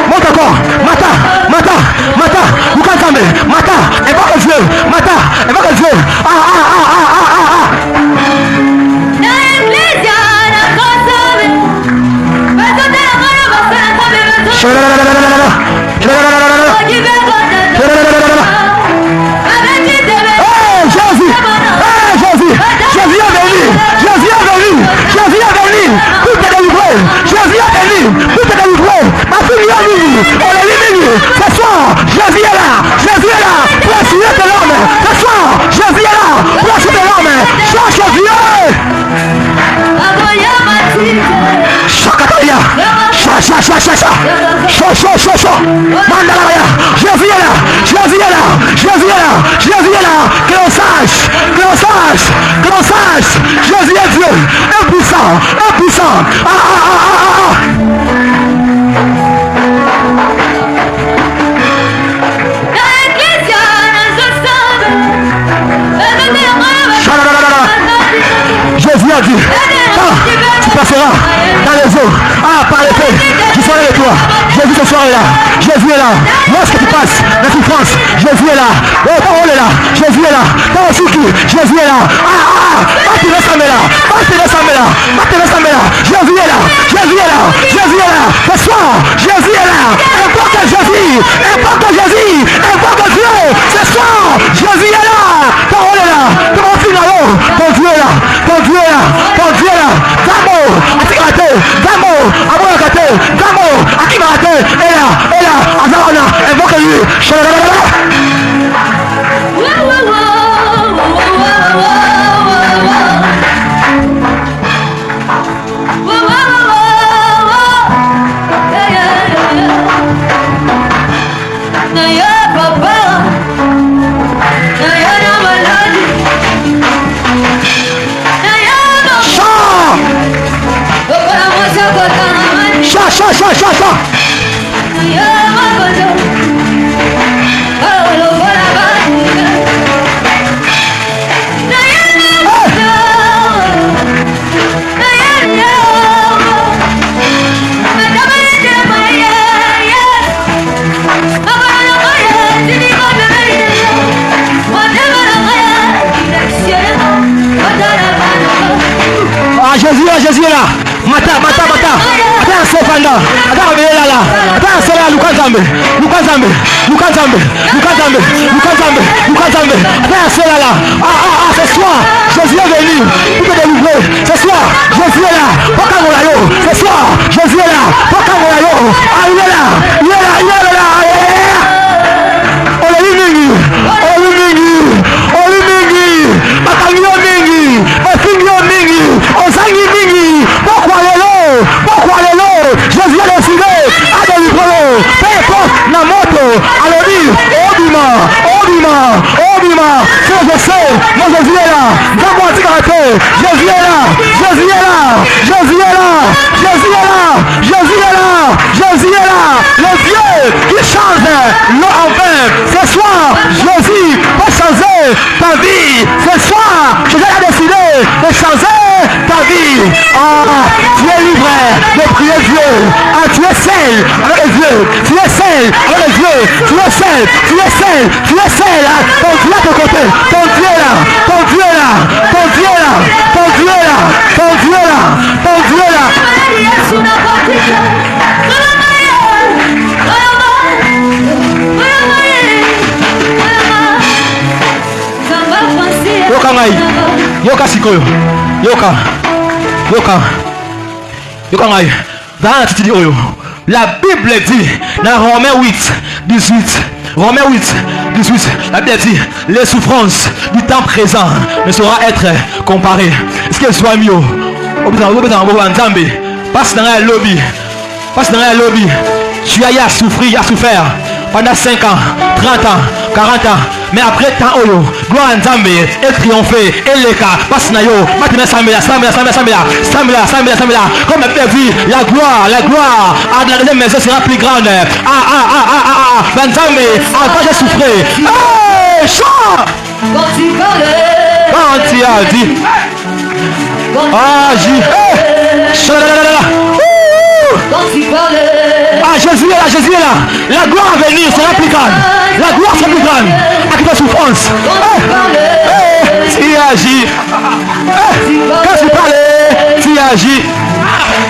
[SPEAKER 2] Monte encore. Mata. Mata. Invoque Dieu. Invoque Dieu. Ce soir, Jésus est là. Pour assurer de l'homme. Ce soir, Jésus est là. Pour assurer de l'homme. Cherche Dieu. Chakataria. Mandalaya. Jésus est là. Que l'on sache. Jésus est Dieu. Impuissant. Jésus a dit, tu passeras dans les eaux, par l'épée, je serai avec toi. Jésus ce soir est là. Jésus est là. Lorsque tu passes la souffrance, Jésus est là. Oh, parole est là. Jésus est là. Ton souki, Jésus est là. Bateme Samela. Jésus est là. Ce soir, Jésus est là. Invoque Jésus. Invoque Dieu. Ce soir, Jésus est là. Parole est là. Ton Dieu est là. Damo, Akimarate, Ella, Azarana, invoque-lui. Jésus est là. Mata. Attends, Sofanda. Attends, là. Attends, c'est là, Lukazambe. Attends, c'est là. Ce soir, Jésus est venu pour te délivrer. Ce soir, Jésus est là. Ce soir, Jésus est là. Il est là. Jésus est décidé à délivrer. Peu importe la moto, alors Jésus est là. Dans mon cigarette. Jésus est là. Jésus est là. Jésus est là. Jésus est là. Jésus est là. Jésus est là. Le Dieu qui change l'eau en vin. Ce soir, Jésus va changer ta vie. Ce soir, Jésus a décidé de changer ta vie. Ah, tu es libre de prier Dieu. Ah, tu es seul avec Dieu. Tu es seul avec Dieu. Tu es seul. Tu es seul. Tu es seul. Ton Dieu à ton côté. Ton Dieu est là. Ton Dieu est là. Ton Dieu est là. Ton Dieu est là. Ton Dieu est là. Ton Dieu est là. Yoka ngai. Yoka sikoyo. Yoka. Yoka. Yoka ngai. Dans titili oyo. La Bible dit dans Romains 8, 18. Romains 8, 18. La Bible dit les souffrances du temps présent ne sauront être comparées. Est-ce qu'elles soient mieux? Passe dans un lobby. Passe dans un lobby. Tu as souffert, pendant 5 ans, 30 ans, 40 ans. Mais après tant oyo, gloire à Nzambe, et triompher, et les cas, passe na yo, maintenant Samela. Comme la Bible dit, la gloire, à la deuxième maison sera plus grande. Nzambe, avant j'ai souffert. Hey, chant! Quand tu as dit, Jésus est là, Jésus est là. La gloire à venir sera plus grande. La gloire sera plus grande. Avec la souffrance. Tu agis. Quand tu parles, tu agis.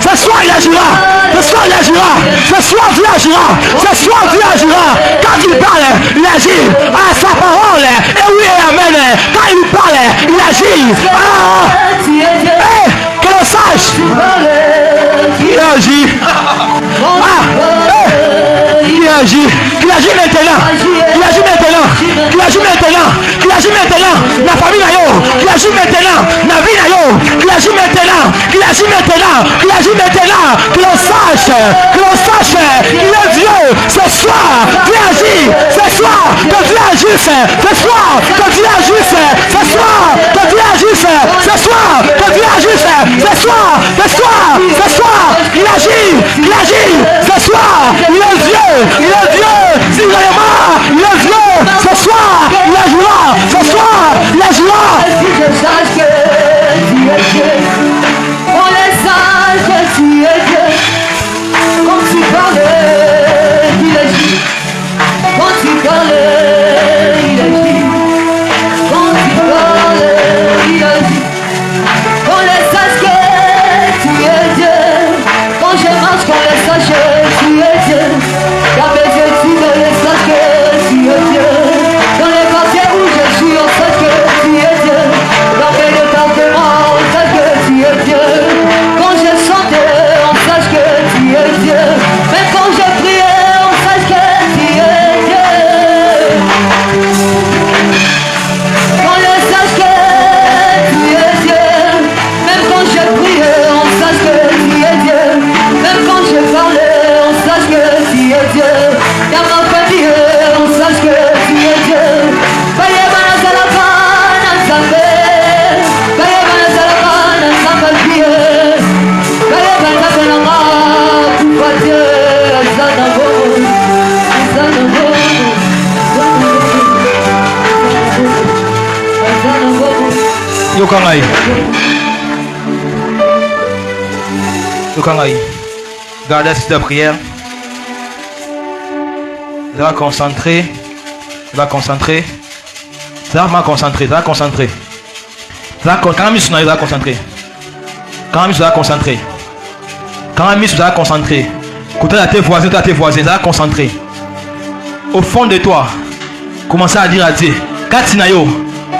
[SPEAKER 2] Ce soir il agira. Ce soir il agira. Ce soir Dieu agira. Ce soir Dieu agira. Quand il parle, il agit. Ah, sa parole. Et oui et amen. Quand il parle, il agit. Que l'on sache. Il agit. Il agit. Il agit maintenant. Il agit maintenant. Il agit maintenant. Il agit maintenant. La famille là yo. Il agit maintenant. La vie là yo. Il agit maintenant. Il agit maintenant. Il agit maintenant. Que l'on sache. Que l'on sache. Il est Dieu. Ce soir, Dieu agit. Ce soir, que Dieu agisse. Ce soir, que Dieu agisse. Ce soir, que Dieu agisse. Ce soir, que Dieu agisse. Ce soir, ce soir, ce soir, il agit. Il agit. Ce soir, il est Dieu. Il est Dieu. Sérieusement, il est Dieu. Ce soir, il agira. Ce soir, il agira. Si je sache que tu es Dieu, on les sache que tu es Dieu. Quand tu parles, il agit. Quand tu parles, il agit. Quand tu parles, il agit. On les sache que tu es Dieu. Quand je marche, qu'on les sache que tu es Dieu. Dans mes yeux, tu me les saches que tu es Dieu. Dans les quartiers où je suis, on sache que tu es Dieu. Dans mes départements, on sache que tu es Dieu. Quand je chante, on sache que tu es Dieu. Même quand je prie, on sache que tu es Dieu. Qu'on les sache que tu es Dieu. Même quand je prie, on sache que tu es Dieu. Même quand je parle, on sache que tu es Dieu. Dans ma famille, on sache que tu es Dieu. Yokangai. Yokangai. Gardez cette prière. Ça va concentrer. Ça va concentrer. Ça va concentrer. Ça va concentrer. Quand même, ça va concentrer. Quand même, ça va concentrer. Quand même, ça va concentrer. Côté à tes voisins, ça va concentrer. Au fond de toi, commencez à dire à Dieu. Katinayo,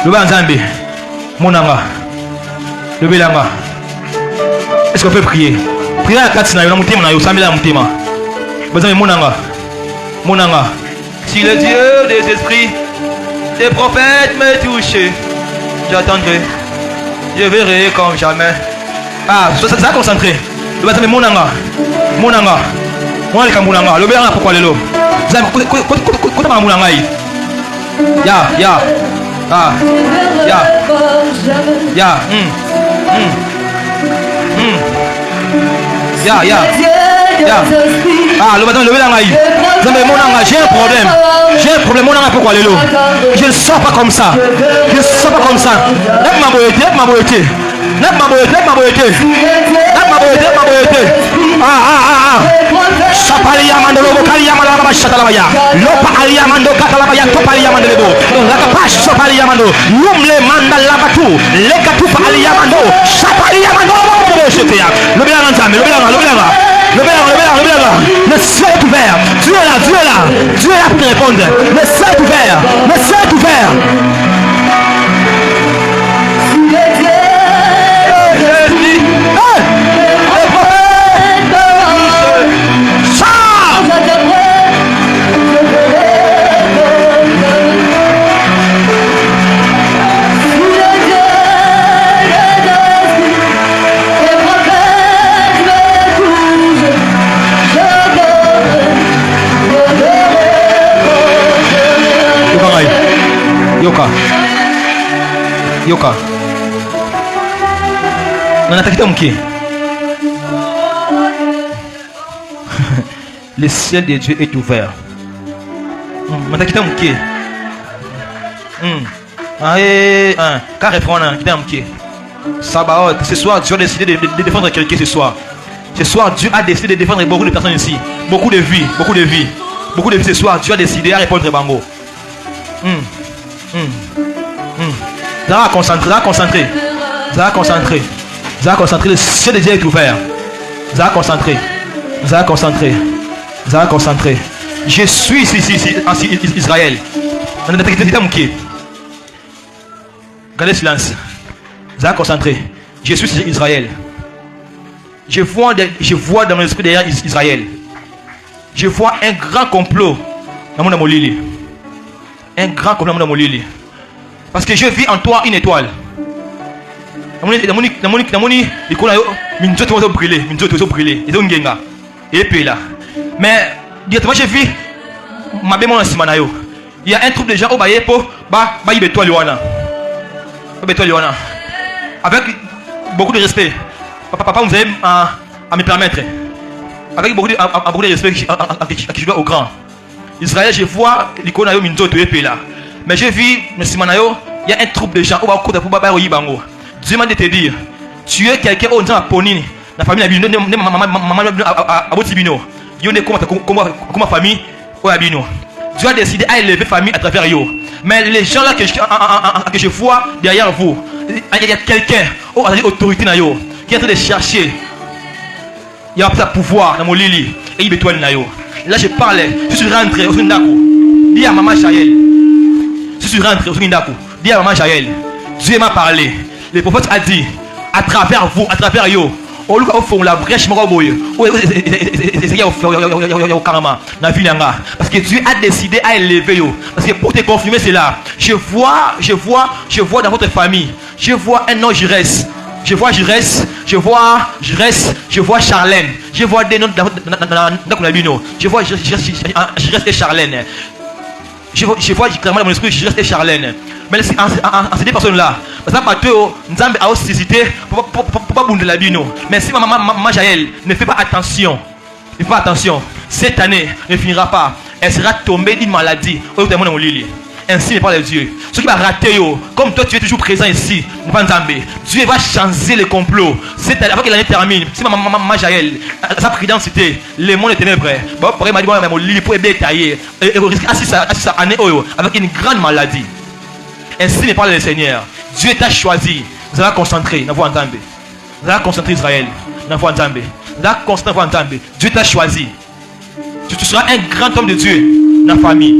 [SPEAKER 2] le Banzambe, Monanga, le Belanga. Est-ce qu'on peut prier? Priez à Katinayo, la Moutima, la Samila Moutima. Banzambe, Monanga. Monanga. Si le Dieu des esprits, des prophètes me touchent, j'attendrai. Je verrai comme jamais. Ah, ça va concentrer. Le Banzambe, Monanga. Monanga. Monanga. Le Belanga, pourquoi le lot? Ya. Ah. Ah, le matin, levez la main. J'ai un problème. J'ai un problème. Pourquoi le lot? Je ne sors pas comme ça. Je ne sors pas comme ça. Le ciel est ouvert. Dieu est là, Dieu est là. Dieu est là pour te répondre. Le ciel est ouvert. Le ciel est ouvert. Yoka. Le ciel de Dieu est ouvert. Sabaoth, ce soir Dieu a décidé de défendre quelqu'un ce soir. Ce soir Dieu a décidé de défendre beaucoup de personnes ici. Beaucoup de vies. Ce soir Dieu a décidé à répondre Bango. Ça va concentrer. Le ciel de Dieu est ouvert. Ça va concentrer. Je suis ici en Israël. Gardez silence. Ça va concentrer. Je suis sur Israël. Je vois dans mon esprit derrière Israël. Je vois un grand complot dans mon Lili. Un grand complot dans mon Lili. Parce que je vis en toi une étoile. Mais directement je vis ma bémon en Simanayo. Il y a un troupe de gens au baye pour avec beaucoup de respect. Papa, vous allez à me permettre. Avec beaucoup de respect à qui je dois au grand. Israël, je vois l'icône à Minzoto et là. Mais je vis le Simanayo, il y a un troupe de gens au bas pour Baba Yibango. Dieu m'a dit de te dire, tu es quelqu'un au temps à Ponine, la famille à Botibino. Il y a comme famille au Abino. Dieu a décidé à élever famille à travers eux. Mais les gens là que je vois derrière vous, il y a quelqu'un, autorité qui est en train de chercher. Il y a un pouvoir dans mon Lili et il bétoine na yo. Là je parle, je suis rentré au Sundako. Dis à maman Jaël. Je suis rentré au Sundako. Dis à maman Jaël. Dieu m'a parlé. Le prophète a dit à travers vous, à travers yo. Au lieu de la brèche parce que Dieu a décidé à élever yo. Parce que pour te confirmer cela, je vois dans votre famille, je vois un nom Jires. Je vois Jires, je vois Charlène. Je vois des noms dans la bino. Je vois Jires et Charlène. Je vois clairement dans mon esprit Jires et Charlène. Mais en ces deux personnes-là, parce que nous avons aussi cité pour pas bouger la bino. Mais si maman Jaël ne fait pas attention, cette année ne finira pas. Elle sera tombée d'une maladie. Ainsi n'est pas le Dieu. Ce qui va rater, comme toi tu es toujours présent ici, Dieu va changer le complot. C'est avant que l'année termine. Si maman Jaël, sa présidence c'était le monde est ténèbres. Bon, pour m'a dit moi mon lit pour être détaillé et risque à année avec une grande maladie. Ainsi n'est pas le Seigneur. Dieu t'a choisi. Vous allez concentrer. Vous allez concentrer Israël. Vous allez concentrer. Dieu t'a choisi. Tu seras un grand homme de Dieu dans la famille.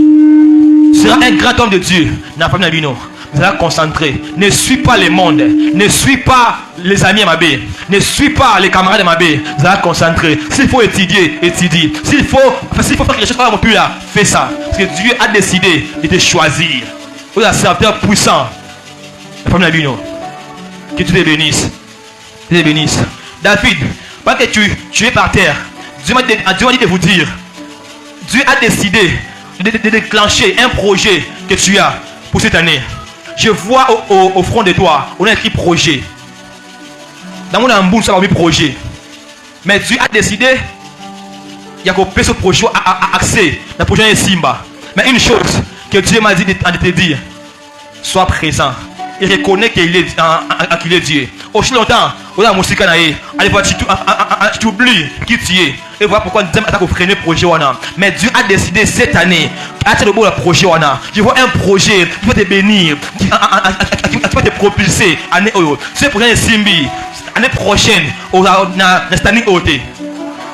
[SPEAKER 2] Tu seras un grand homme de Dieu dans la famille d'Abino. Vous allez concentrer. Ne suis pas le monde. Ne suis pas les amis à Mabé. Ne suis pas les camarades de Mabé. Vous allez concentrer. S'il faut étudier, étudie. S'il faut faire quelque chose par mon plus là, fais ça. Parce que Dieu a décidé de te choisir. Vous êtes un serviteur puissant. La famille d'Abino. Que tu te bénisses. Dieu te bénisse. David, pas que tu es par terre. Dieu m'a dit de vous dire. Dieu a décidé de déclencher un projet que tu as pour cette année. Je vois au front de toi, on a écrit projet. Dans mon amboule, ça va être projet. Mais Dieu a décidé, il y a qu'au ce projet à accès. Le projet est Simba. Mais une chose que Dieu m'a dit de te dire, sois présent. Il reconnaît qu'il est Dieu. Aussi longtemps, on a musique naïe. Allez voir, tu oublies qui tu es. Et voilà pourquoi Dieu m'a freiner le projet. Mais Dieu a décidé cette année, à le projet. Je vois un projet qui va te bénir, qui va te propulser. Ce projet est Simbi. L'année prochaine, on a standing hôtel.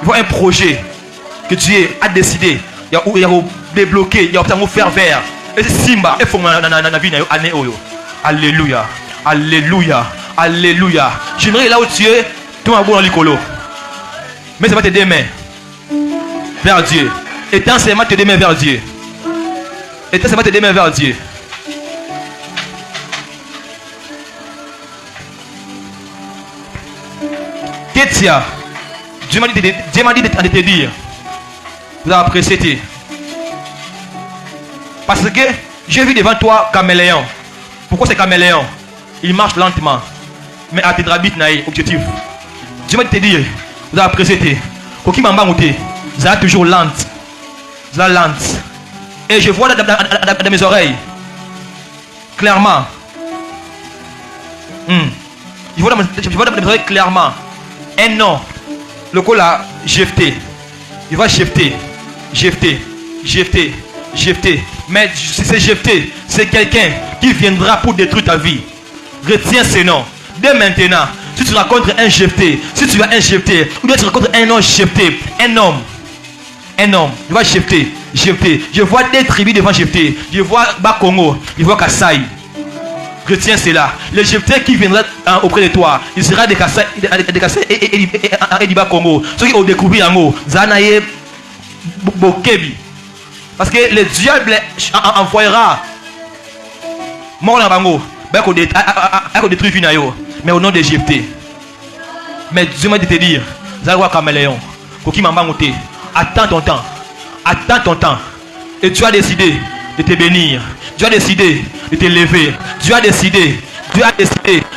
[SPEAKER 2] Je vois un projet que Dieu a décidé. Il y a débloqué, il y a faire vers. Et c'est Simba. Et il faut que la vie année. Alléluia. Alléluia. Alléluia. J'aimerais là où tu es, tout un bon dans l'écolo. Mais ça va te des mains vers Dieu. Étant seulement te des mains vers Dieu. Étant seulement te des mains vers Dieu. Ketia, Dieu m'a dit de te dire. Vous avez apprécié. Parce que j'ai vu devant toi caméléon. Pourquoi c'est caméléon? Il marche lentement. Mais à tes drabit naï, objectif. Dieu m'a dit de te dire. Vous avez apprécié. Quand il m'a mangouté, vous êtes toujours lente. Vous êtes lente. Et je vois dans mes oreilles. Clairement. Je vois dans mes oreilles clairement. Un nom. Le coup là, jeté. Il va jeter. Mais si c'est jeté, c'est quelqu'un qui viendra pour détruire ta vie. Retiens ce nom. Dès maintenant, si tu rencontres un jeté, si tu as un jeté, ou bien tu rencontres un homme jeté, un homme, il va jeter. Je vois des tribus devant jeter. Je vois Bakongo, je vois Kassai. Retiens cela. Le jeté qui viendra auprès de toi, il sera de Kassai et du Bakongo. Ceux qui ont découvert en haut, Zanaye Bokebi. Parce que le diable envoyera mort dans Bango. À détruire Finayo. Mais au nom de Jephthé. Mais Dieu m'a dit de te dire, Zalwa Caméléon, Koki Mambangote, attends ton temps. Attends ton temps. Et tu as décidé de te bénir. Tu as décidé de te lever. Tu as décidé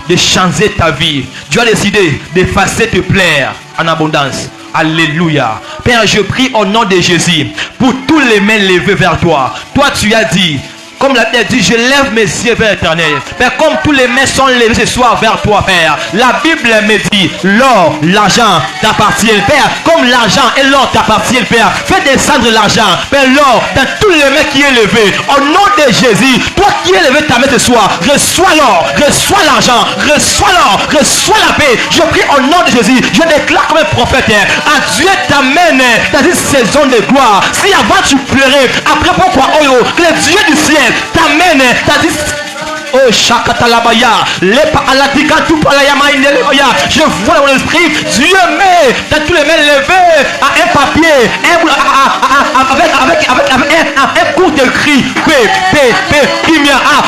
[SPEAKER 2] de changer ta vie. Tu as décidé d'effacer te plaire en abondance. Alléluia. Père, je prie au nom de Jésus pour tous les mains levées vers toi. Toi, tu as dit, comme la Bible dit, je lève mes yeux vers l'éternel. Père, comme tous les mains sont levées ce soir vers toi, Père, la Bible me dit, l'or, l'argent t'appartient. Père, comme l'argent et l'or t'appartiennent, Père, fais descendre l'argent, Père, l'or, dans tous les mains qui est levé. Au nom de Jésus, toi qui es levé ta main ce soir, reçois l'or, reçois l'argent, reçois l'or, reçois la paix. Je prie au nom de Jésus, je déclare comme un prophète, à Dieu t'amène dans une saison de gloire. Si avant tu pleurais, après pourquoi, que le Dieu du ciel t'amène, t'as dit, oh Shakatalabaya, je vois dans mon esprit, Dieu met dans tous les mains levées à un papier, avec un court écrit,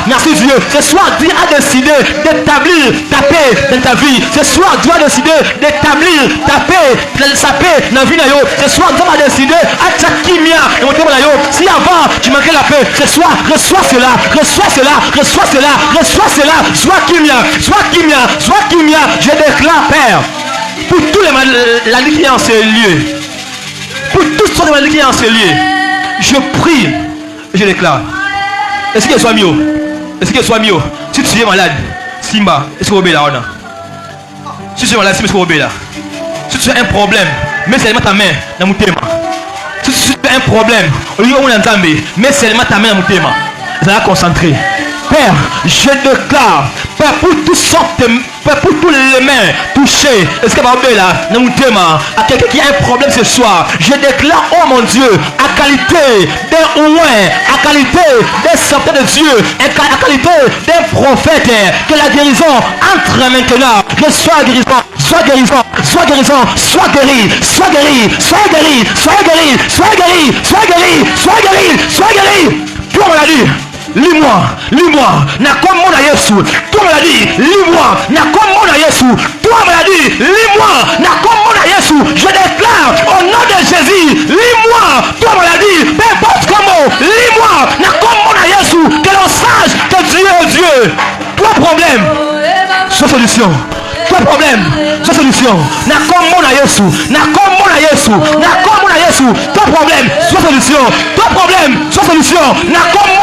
[SPEAKER 2] merci Dieu. Ce soir, Dieu a décidé d'établir ta paix dans ta vie. Ce soir, Dieu a décidé d'établir ta paix, sa paix dans la vie. Ce soir, Dieu a décidé à Tchakimia. Si avant tu manquais la paix, ce soir, reçois cela, reçois cela, reçois cela, reçois cela. Sois Kimia. Je déclare, Père, pour tous les maladies qui sont en ce lieu, pour toutes sortes de maladies qui sont en ce lieu, je prie et je déclare. Est-ce qu'il soit mieux? Si tu es malade, Simba, est-ce que vous êtes là? Si tu es malade, est-ce que vous êtes là? Si tu as un problème, mets seulement ta main dans mon thème. Si tu as un problème, au lieu où on entend, mets seulement ta main dans mon thème. Ça va concentrer. Père, je déclare, Père, pour toutes sortes, Père, pour tous les mains touchées, est-ce que vous êtes là? À quelqu'un qui a un problème ce soir, je déclare, oh mon Dieu, à qualité d'un ouin, à qualité d'un sorteur de Dieu, à qualité d'un prophète, que la guérison entre maintenant. Que soit guérison, soit guérison, soit guérison, soit guéri, soit guéri, soit guéri, soit guéri, soit guéri, soit guéri, soit guéri, soit guéri. Toi on l'a dit. Lis-moi, n'a comme mon Yesu. Toi me l'a dit, lis-moi, n'a comme mon Yesu. Toi me l'a dit, lis-moi, n'a comme mon Yesu. Je déclare au nom de Jésus, lis-moi. Toi me l'a dit, peu importe comment, lis-moi, n'a comme mon Yesu. Que l'on sache que Dieu est Dieu, que toi problème, soit solution. Toi problème, soit solution. Na comme mon Yesu, na comme mon Yesu, na comme mon Yesu. Toi problème, soit solution. Toi problème, soit solution. Na comme